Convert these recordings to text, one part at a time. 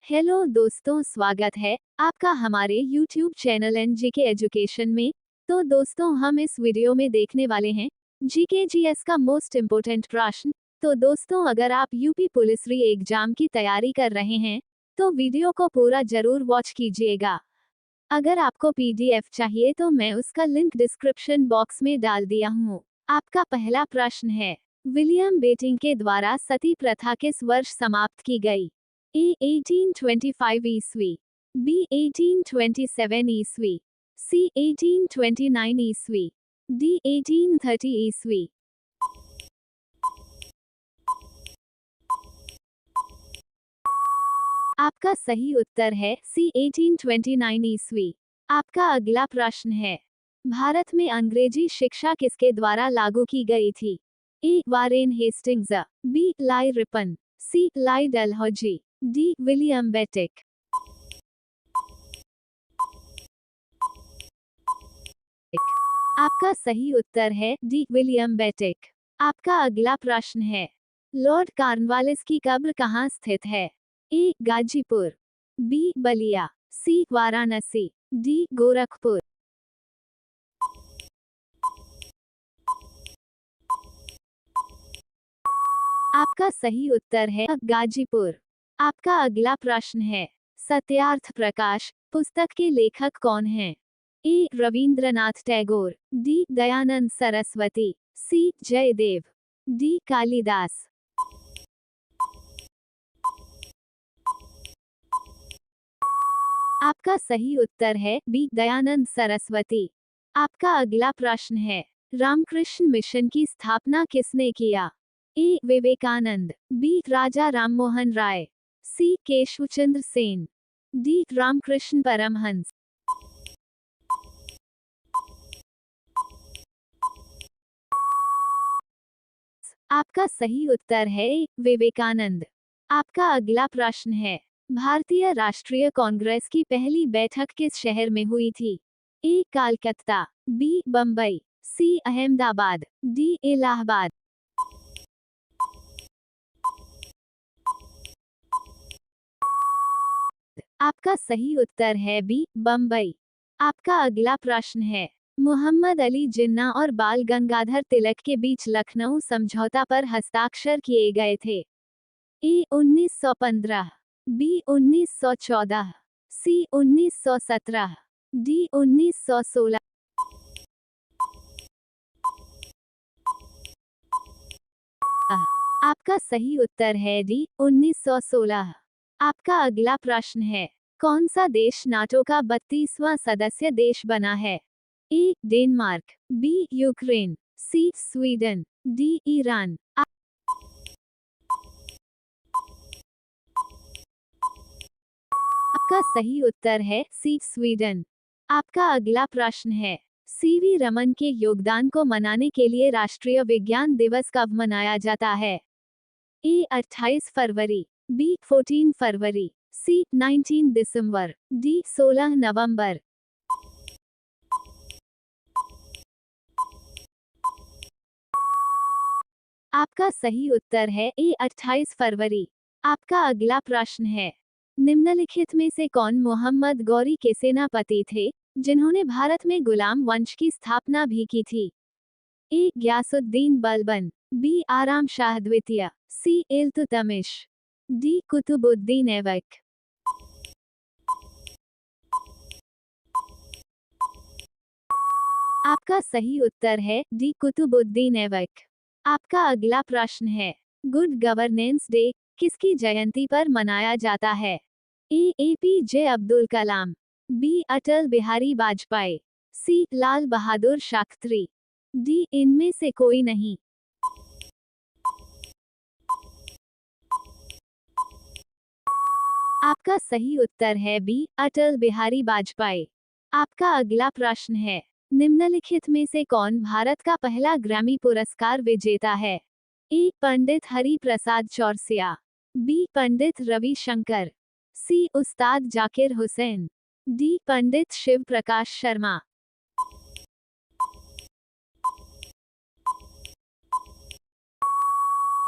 Hello दोस्तों, स्वागत है आपका हमारे YouTube चैनल एनजीके एजुकेशन में। तो दोस्तों, हम इस वीडियो में देखने वाले हैं जीके जीएस का मोस्ट इम्पोर्टेंट प्रश्न। तो दोस्तों, अगर आप यूपी पुलिस री एग्जाम की तैयारी कर रहे हैं तो वीडियो को पूरा जरूर वॉच कीजिएगा। अगर आपको पीडीएफ चाहिए तो मैं उसका लिंक डिस्क्रिप्शन बॉक्स में डाल दिया हूँ। आपका पहला प्रश्न है, विलियम बेटिंग के द्वारा सती प्रथा किस वर्ष समाप्त की गई? ए 1825 ईस्वी, बी 1827 ईस्वी, सी 1829 ईस्वी, डी 1830 ईस्वी। आपका सही उत्तर है सी 1829 ईस्वी। आपका अगला प्रश्न है, भारत में अंग्रेजी शिक्षा किसके द्वारा लागू की गई थी? ए वारेन हेस्टिंग्स, बी लाई रिपन, सी लाई डलहौजी, डी विलियम बेटिक। आपका सही उत्तर है डी विलियम बेटिक। आपका अगला प्रश्न है, लॉर्ड कार्नवालिस की कब्र कहाँ स्थित है? ए गाजीपुर, बी बलिया, सी वाराणसी, डी गोरखपुर। आपका सही उत्तर है गाजीपुर। आपका अगला प्रश्न है, सत्यार्थ प्रकाश पुस्तक के लेखक कौन हैं? ए रविंद्रनाथ टैगोर, डी दयानंद सरस्वती, सी जयदेव, डी कालिदास। आपका सही उत्तर है बी दयानंद सरस्वती। आपका अगला प्रश्न है, रामकृष्ण मिशन की स्थापना किसने किया? ए विवेकानंद, बी राजा राममोहन राय, सी केशवचंद्र सेन, डी रामकृष्ण परमहंस। आपका सही उत्तर है ए विवेकानंद। आपका अगला प्रश्न है, भारतीय राष्ट्रीय कांग्रेस की पहली बैठक किस शहर में हुई थी? ए कोलकाता, बी बम्बई, सी अहमदाबाद, डी इलाहाबाद। आपका सही उत्तर है बी बम्बई। आपका अगला प्रश्न है, मोहम्मद अली जिन्ना और बाल गंगाधर तिलक के बीच लखनऊ समझौता पर हस्ताक्षर किए गए थे? ए 1915, बी 1914, सी 1917, डी 1916। आपका सही उत्तर है डी 1916। आपका अगला प्रश्न है, कौन सा देश नाटो का 32वां सदस्य देश बना है? ए डेनमार्क, बी यूक्रेन, सी स्वीडन, डी ईरान। आपका सही उत्तर है सी स्वीडन। आपका अगला प्रश्न है, सीवी रमन के योगदान को मनाने के लिए राष्ट्रीय विज्ञान दिवस कब मनाया जाता है? ए 28 फरवरी, बी 14 फरवरी, सी 19 दिसंबर, डी 16 नवंबर। आपका सही उत्तर है ए 28 फरवरी। आपका अगला प्रश्न है, निम्नलिखित में से कौन मोहम्मद गौरी के सेनापति थे जिन्होंने भारत में गुलाम वंश की स्थापना भी की थी? ए ग्यासुद्दीन बलबन, बी आराम शाह द्वितीय, सी इल्तुतमिश, डी कुतुबुद्दीन ऐबक। आपका सही उत्तर है डी कुतुबुद्दीन ऐबक। आपका अगला प्रश्न है, गुड गवर्नेंस डे किसकी जयंती पर मनाया जाता है? ए एपीजे अब्दुल कलाम, बी अटल बिहारी वाजपेयी, सी लाल बहादुर शास्त्री, डी इनमें से कोई नहीं। आपका सही उत्तर है बी अटल बिहारी वाजपेयी। आपका अगला प्रश्न है, निम्नलिखित में से कौन भारत का पहला ग्रैमी पुरस्कार विजेता है? ए पंडित हरि प्रसाद चौरसिया, बी पंडित रवि शंकर, सी उस्ताद जाकिर हुसैन, डी पंडित शिव प्रकाश शर्मा।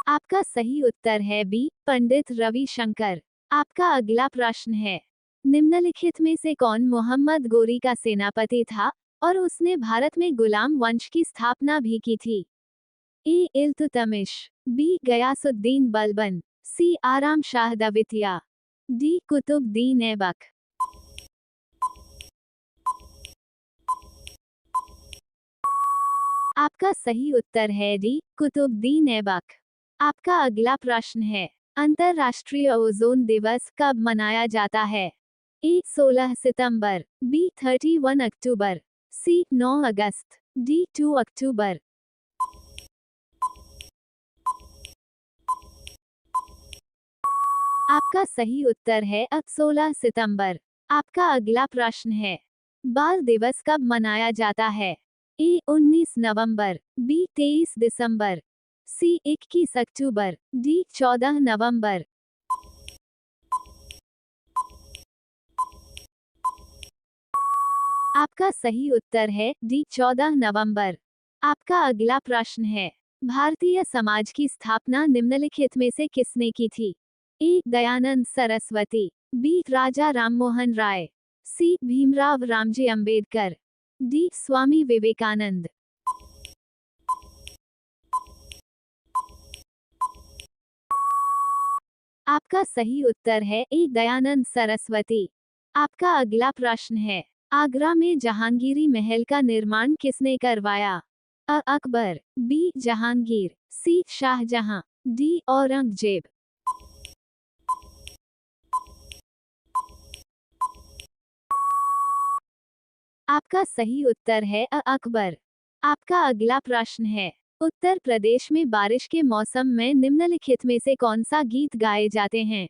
आपका सही उत्तर है बी पंडित रवि शंकर। आपका अगला प्रश्न है, निम्नलिखित में से कौन मोहम्मद गोरी का सेनापति था और उसने भारत में गुलाम वंश की स्थापना भी की थी? ए इल्तुतमिश, बी गयासुद्दीन बलबन, सी आराम शाह द्वितीय, डी कुतुबुद्दीन ऐबक। आपका सही उत्तर है डी कुतुबुद्दीन ऐबक। आपका अगला प्रश्न है, अंतर्राष्ट्रीय ओजोन दिवस कब मनाया जाता है? ए 16 सितंबर, बी 31 अक्टूबर, सी 9 अगस्त, डी 2 अक्टूबर। आपका सही उत्तर है 16 सितंबर। आपका अगला प्रश्न है, बाल दिवस कब मनाया जाता है? ए 19 नवंबर, बी 23 दिसंबर, सी 21 अक्टूबर, डी 14 नवंबर। आपका सही उत्तर है डी 14 नवंबर। आपका अगला प्रश्न है, भारतीय समाज की स्थापना निम्नलिखित में से किसने की थी? ए दयानंद सरस्वती, बी राजा राममोहन राय, सी भीमराव रामजी अंबेडकर, डी स्वामी विवेकानंद। आपका सही उत्तर है ए दयानंद सरस्वती। आपका अगला प्रश्न है, आगरा में जहांगीरी महल का निर्माण किसने करवाया? अ अकबर, बी जहांगीर, सी शाहजहां, डी औरंगजेब। आपका सही उत्तर है अ अकबर। आपका अगला प्रश्न है, उत्तर प्रदेश में बारिश के मौसम में निम्नलिखित में से कौन सा गीत गाए जाते हैं?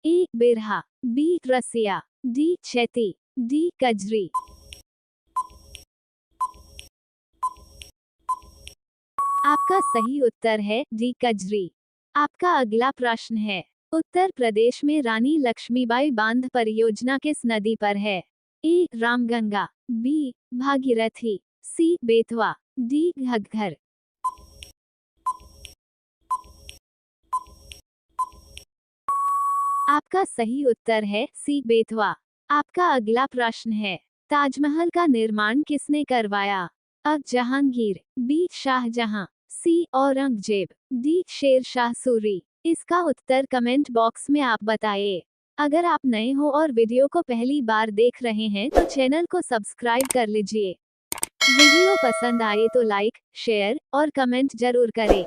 ए बिरहा, बी रसिया, डी चैती, डी कजरी। आपका सही उत्तर है डी कजरी। आपका अगला प्रश्न है, उत्तर प्रदेश में रानी लक्ष्मीबाई बांध परियोजना किस नदी पर है? ए रामगंगा, बी भागीरथी, सी बेतवा, डी घग्घर। आपका सही उत्तर है सी बेतवा। आपका अगला प्रश्न है, ताजमहल का निर्माण किसने करवाया? अ जहांगीर, बी शाहजहां, सी औरंगजेब, डी शेर शाह सूरी। इसका उत्तर कमेंट बॉक्स में आप बताइए। अगर आप नए हो और वीडियो को पहली बार देख रहे हैं तो चैनल को सब्सक्राइब कर लीजिए। वीडियो पसंद आए तो लाइक, शेयर और कमेंट जरूर करें।